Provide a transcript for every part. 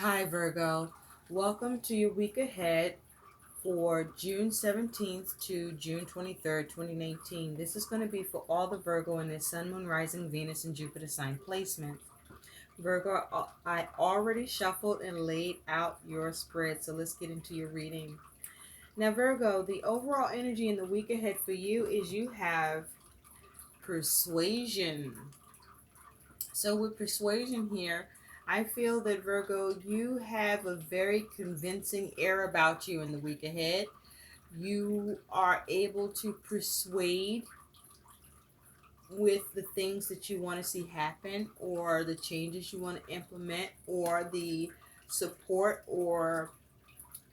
Hi, Virgo. Welcome to your week ahead for June 17th to June 23rd, 2019. This is going to be for all the Virgo in their Sun, Moon, Rising, Venus, and Jupiter sign placement. Virgo, I already shuffled and laid out your spread, so let's get into your reading. Now, Virgo, the overall energy in the week ahead for you is you have persuasion. So with persuasion here, I feel that Virgo, you have a very convincing air about you in the week ahead. You are able to persuade with the things that you want to see happen, or the changes you want to implement, or the support, or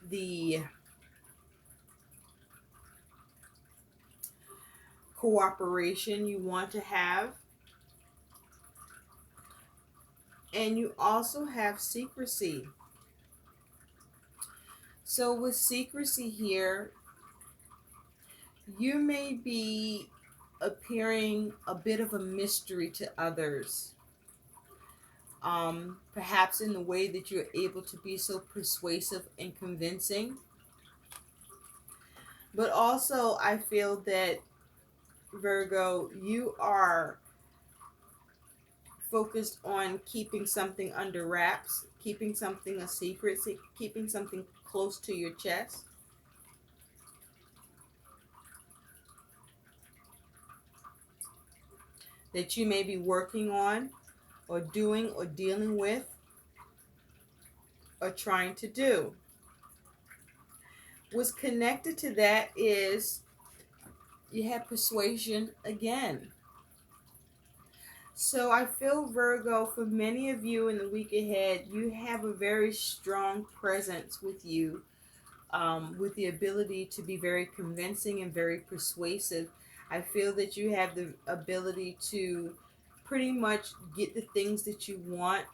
the cooperation you want to have. And you also have secrecy. So with secrecy here, you may be appearing a bit of a mystery to others. Perhaps in the way that you're able to be so persuasive and convincing. But also, I feel that Virgo, you are focused on keeping something under wraps, keeping something a secret, keeping something close to your chest. That you may be working on, or doing, or dealing with, or trying to do. What's connected to that is you have persuasion again. So I feel, Virgo, for many of you in the week ahead, you have a very strong presence with you, with the ability to be very convincing and very persuasive. I feel that you have the ability to pretty much get the things that you want,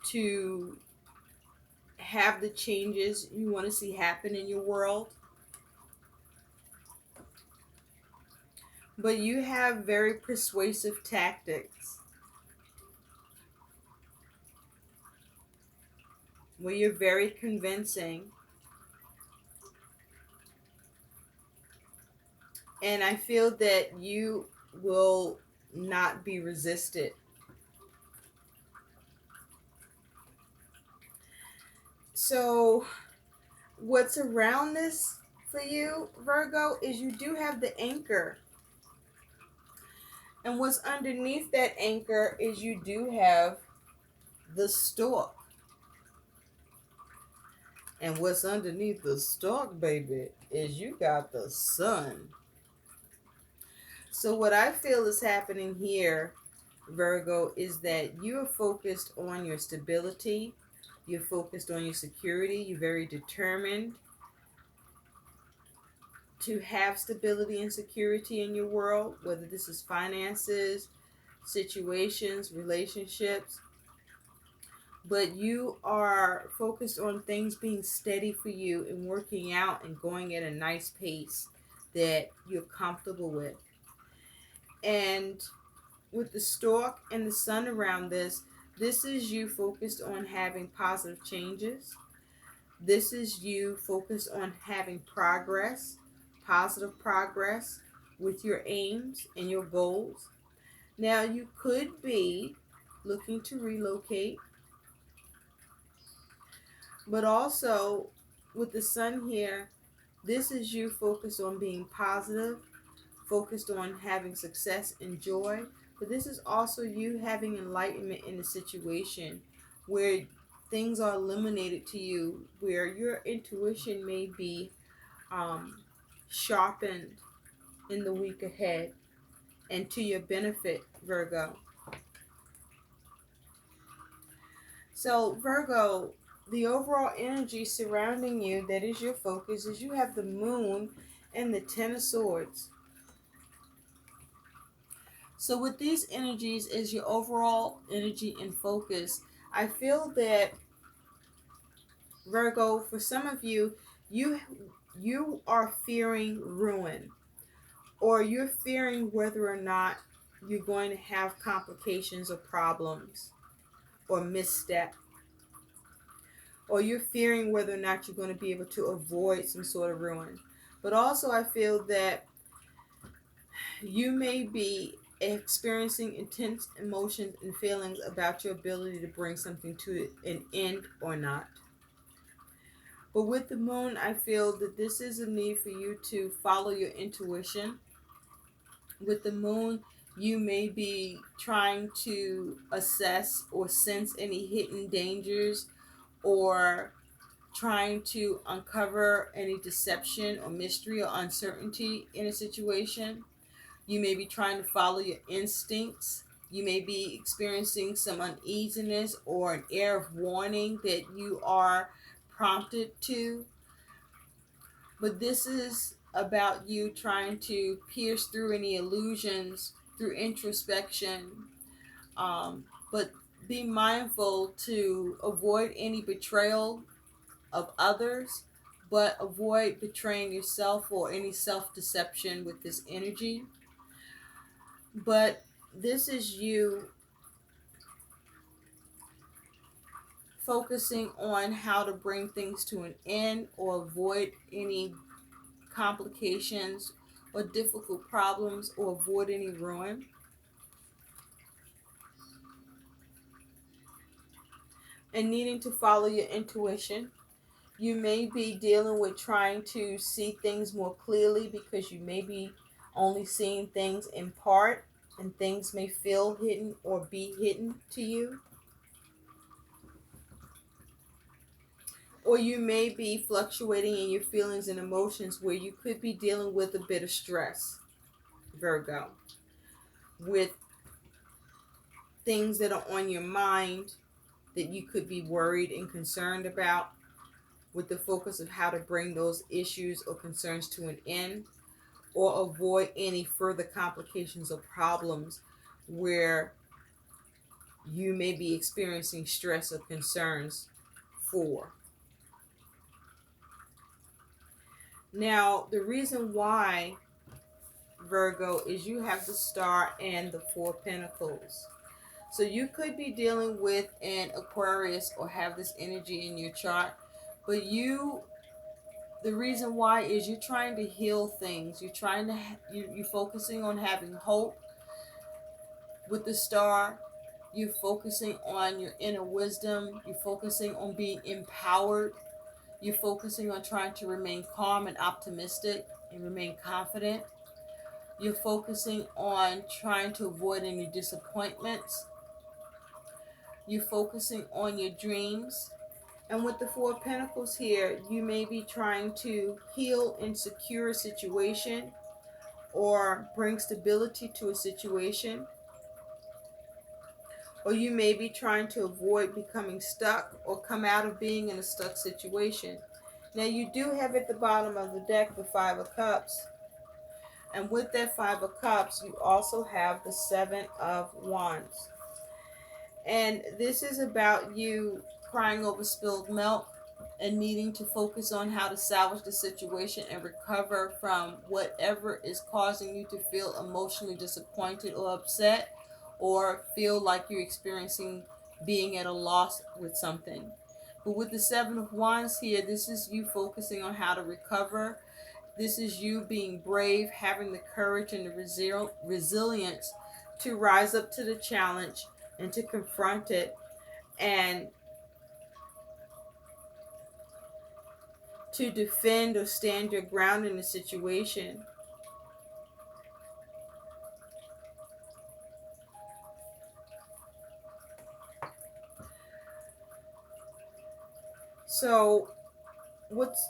to have the changes you want to see happen in your world. But you have very persuasive tactics where you're very convincing. And I feel that you will not be resisted. So, what's around this for you, Virgo, is you do have the anchor. And what's underneath that anchor is you do have the stork. And what's underneath the stork, baby, is you got the sun. So what I feel is happening here, Virgo, is that you are focused on your stability. You're focused on your security. You're very determined to have stability and security in your world, whether this is finances, situations, relationships. But you are focused on things being steady for you and working out and going at a nice pace that you're comfortable with. And with the stork and the sun around this is you focused on having positive changes. This is you focused on having progress, positive progress with your aims and your goals. Now, you could be looking to relocate, but also with the sun here, this is you focused on being positive, focused on having success and joy. But this is also you having enlightenment in the situation where things are illuminated to you, where your intuition may be um, sharpened in the week ahead and to your benefit, Virgo. So, Virgo, the overall energy surrounding you that is your focus is you have the moon and the Ten of Swords. So with these energies as your overall energy and focus, I feel that, Virgo, for some of you, you are fearing ruin, or you're fearing whether or not you're going to have complications or problems or misstep. or you're fearing whether or not you're going to be able to avoid some sort of ruin. But also, I feel that you may be experiencing intense emotions and feelings about your ability to bring something to an end or not. But with the moon, I feel that this is a need for you to follow your intuition. With the moon, you may be trying to assess or sense any hidden dangers, or trying to uncover any deception or mystery or uncertainty in a situation. You may be trying to follow your instincts. You may be experiencing some uneasiness or an air of warning that you are prompted to. But this is about you trying to pierce through any illusions through introspection. But be mindful to avoid any betrayal of others, but avoid betraying yourself or any self deception with this energy. But this is you focusing on how to bring things to an end or avoid any complications or difficult problems or avoid any ruin. And needing to follow your intuition. You may be dealing with trying to see things more clearly because you may be only seeing things in part, and things may feel hidden or be hidden to you. Or you may be fluctuating in your feelings and emotions where you could be dealing with a bit of stress, Virgo, with things that are on your mind that you could be worried and concerned about, with the focus of how to bring those issues or concerns to an end, or avoid any further complications or problems where you may be experiencing stress or concerns for. Now, the reason why, Virgo, is you have the Star and the Four Pentacles. So you could be dealing with an Aquarius or have this energy in your chart, but the reason why is you're trying to heal things. You're trying to you're focusing on having hope with the Star. You're focusing on your inner wisdom. You're focusing on being empowered. You're focusing on trying to remain calm and optimistic and remain confident. You're focusing on trying to avoid any disappointments. You're focusing on your dreams. And with the Four of Pentacles here, you may be trying to heal and secure a situation or bring stability to a situation. Or you may be trying to avoid becoming stuck or come out of being in a stuck situation. Now, you do have at the bottom of the deck the Five of Cups. And with that Five of Cups, you also have the Seven of Wands. And this is about you crying over spilled milk and needing to focus on how to salvage the situation and recover from whatever is causing you to feel emotionally disappointed or upset, or feel like you're experiencing being at a loss with something. But with the Seven of Wands here, this is you focusing on how to recover. This is you being brave, having the courage and the resilience to rise up to the challenge and to confront it and to defend or stand your ground in a situation. So what's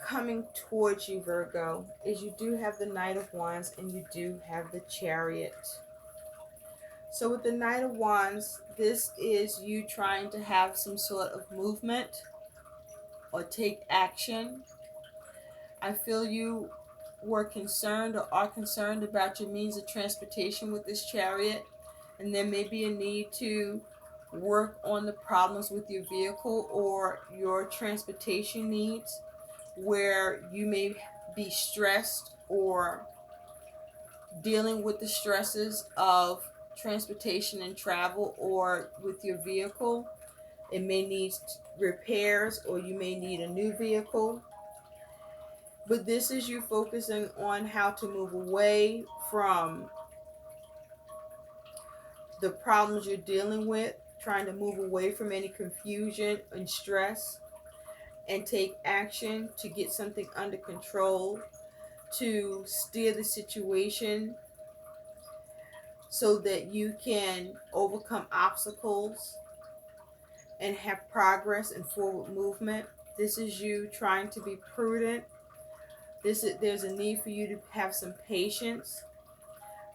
coming towards you, Virgo, is you do have the Knight of Wands and you do have the Chariot. So with the Knight of Wands, this is you trying to have some sort of movement or take action. I feel you were concerned or are concerned about your means of transportation with this Chariot, and there may be a need to work on the problems with your vehicle or your transportation needs, where you may be stressed or dealing with the stresses of transportation and travel or with your vehicle. It may need repairs, or you may need a new vehicle. But this is you focusing on how to move away from the problems you're dealing with, trying to move away from any confusion and stress, and take action to get something under control, to steer the situation so that you can overcome obstacles and have progress and forward movement. This is you trying to be prudent. There's a need for you to have some patience.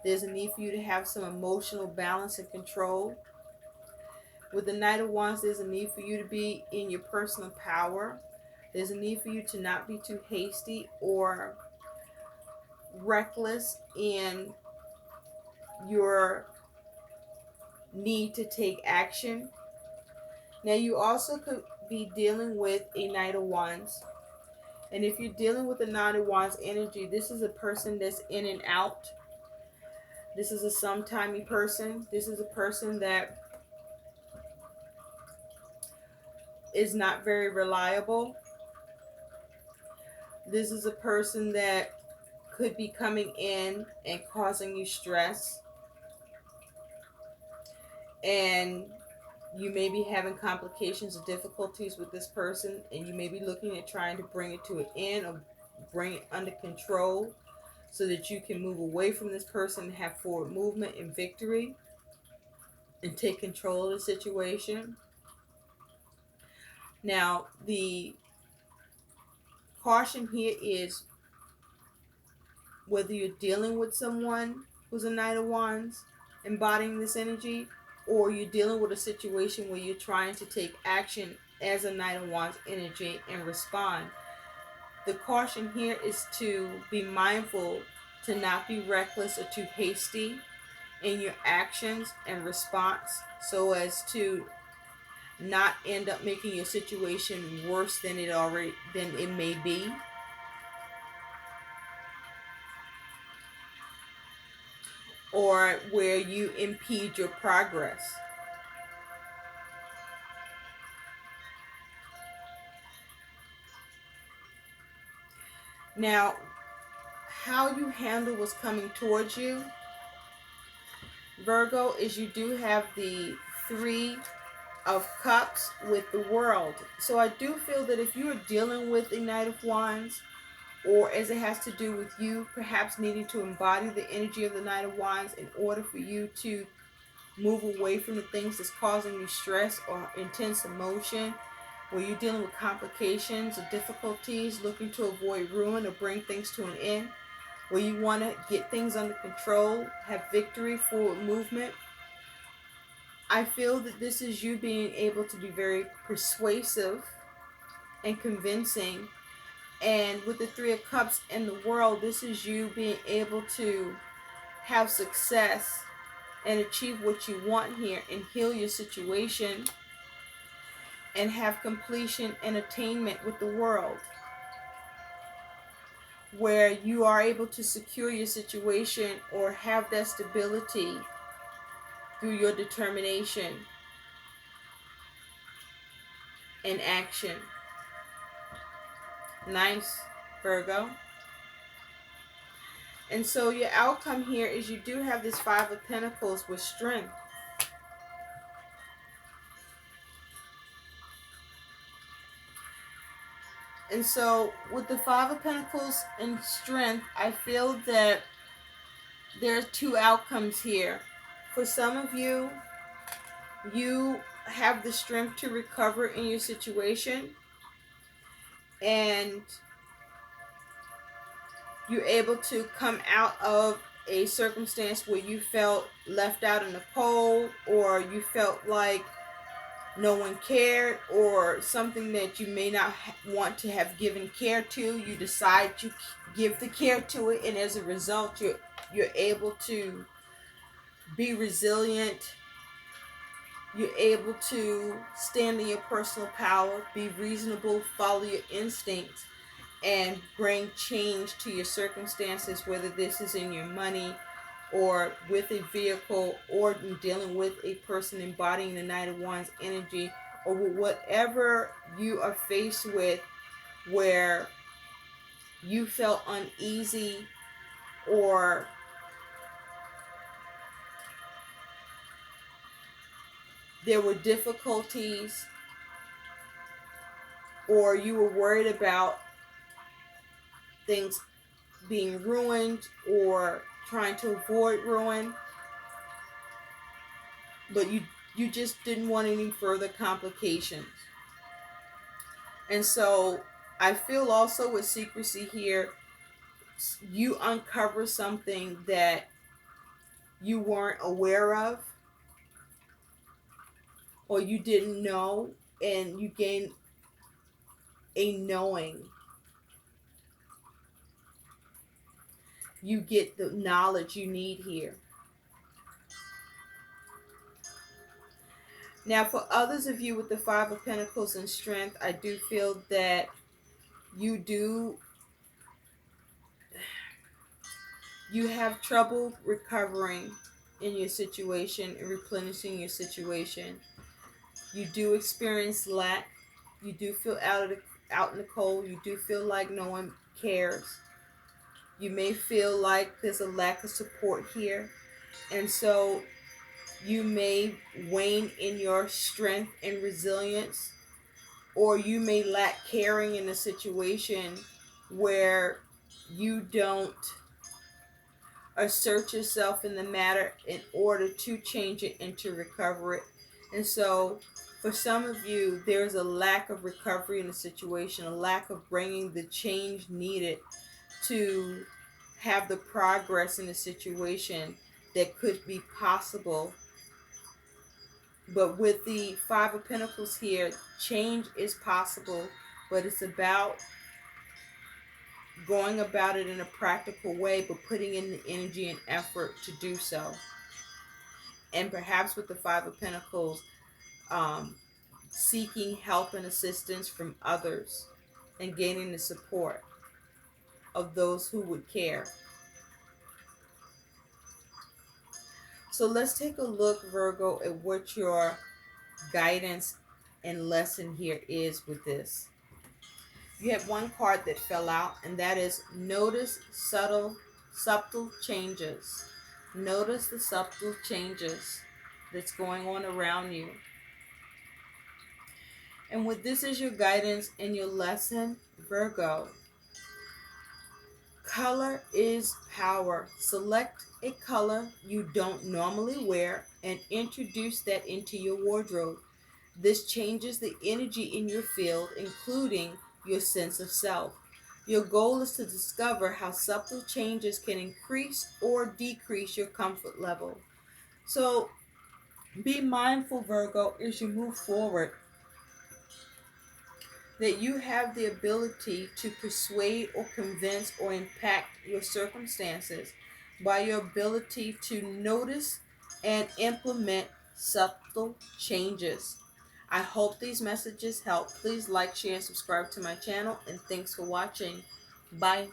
There's a need for you to have some emotional balance and control. With the Knight of Wands, there's a need for you to be in your personal power. There's a need for you to not be too hasty or reckless in your need to take action. Now, you also could be dealing with a Knight of Wands. And if you're dealing with a Knight of Wands energy, this is a person that's in and out. This is a sometimey person. This is a person that is not very reliable. This is a person that could be coming in and causing you stress. And you may be having complications or difficulties with this person, and you may be looking at trying to bring it to an end or bring it under control so that you can move away from this person and have forward movement and victory and take control of the situation. Now, the caution here is whether you're dealing with someone who's a Knight of Wands embodying this energy, or you're dealing with a situation where you're trying to take action as a Knight of Wands energy and respond. The caution here is to be mindful to not be reckless or too hasty in your actions and response, so as to not end up making your situation worse than it may be. Or where you impede your progress. Now, how you handle what's coming towards you, Virgo, is you do have the Three of Cups with the World. So I do feel that if you are dealing with a Knight of Wands, or as it has to do with you perhaps needing to embody the energy of the Knight of Wands in order for you to move away from the things that's causing you stress or intense emotion, where you're dealing with complications or difficulties, looking to avoid ruin or bring things to an end, where you want to get things under control, have victory, forward movement. I feel that this is you being able to be very persuasive and convincing. And with the Three of Cups and the World, this is you being able to have success and achieve what you want here and heal your situation and have completion and attainment with the World, where you are able to secure your situation or have that stability through your determination and action. Nice, Virgo. And so your outcome here is you do have this Five of Pentacles with strength. And so with the Five of Pentacles and strength, I feel that there are two outcomes here. For some of you, you have the strength to recover in your situation, and you're able to come out of a circumstance where you felt left out in the cold, or you felt like no one cared, or something that you may not want to have given care to. You decide to give the care to it, and as a result, you're able to be resilient. You're able to stand in your personal power, be reasonable, follow your instincts, and bring change to your circumstances, whether this is in your money or with a vehicle or dealing with a person embodying the Knight of Wands energy or whatever you are faced with where you felt uneasy or there were difficulties or you were worried about things being ruined or trying to avoid ruin, but you just didn't want any further complications. And so I feel also with secrecy here, you uncover something that you weren't aware of or you didn't know, and you gain a knowing. You get the knowledge you need here. Now, for others of you with the Five of Pentacles and Strength, I do feel that you have trouble recovering in your situation and replenishing your situation. You do experience lack. You do feel out in the cold. You do feel like no one cares. You may feel like there's a lack of support here. And so you may wane in your strength and resilience, or you may lack caring in a situation where you don't assert yourself in the matter in order to change it and to recover it. And so for some of you, there's a lack of recovery in the situation, a lack of bringing the change needed to have the progress in the situation that could be possible. But with the Five of Pentacles here, change is possible, but it's about going about it in a practical way, but putting in the energy and effort to do so. And perhaps with the Five of Pentacles, seeking help and assistance from others and gaining the support of those who would care. So let's take a look, Virgo, at what your guidance and lesson here is with this. You have one card that fell out, and that is notice subtle changes. Notice the subtle changes that's going on around you. And with this as your guidance and your lesson, Virgo, color is power. Select a color you don't normally wear and introduce that into your wardrobe. This changes the energy in your field, including your sense of self. Your goal is to discover how subtle changes can increase or decrease your comfort level. So be mindful, Virgo, as you move forward, that you have the ability to persuade or convince or impact your circumstances by your ability to notice and implement subtle changes. I hope these messages help. Please like, share, and subscribe to my channel, and thanks for watching. Bye.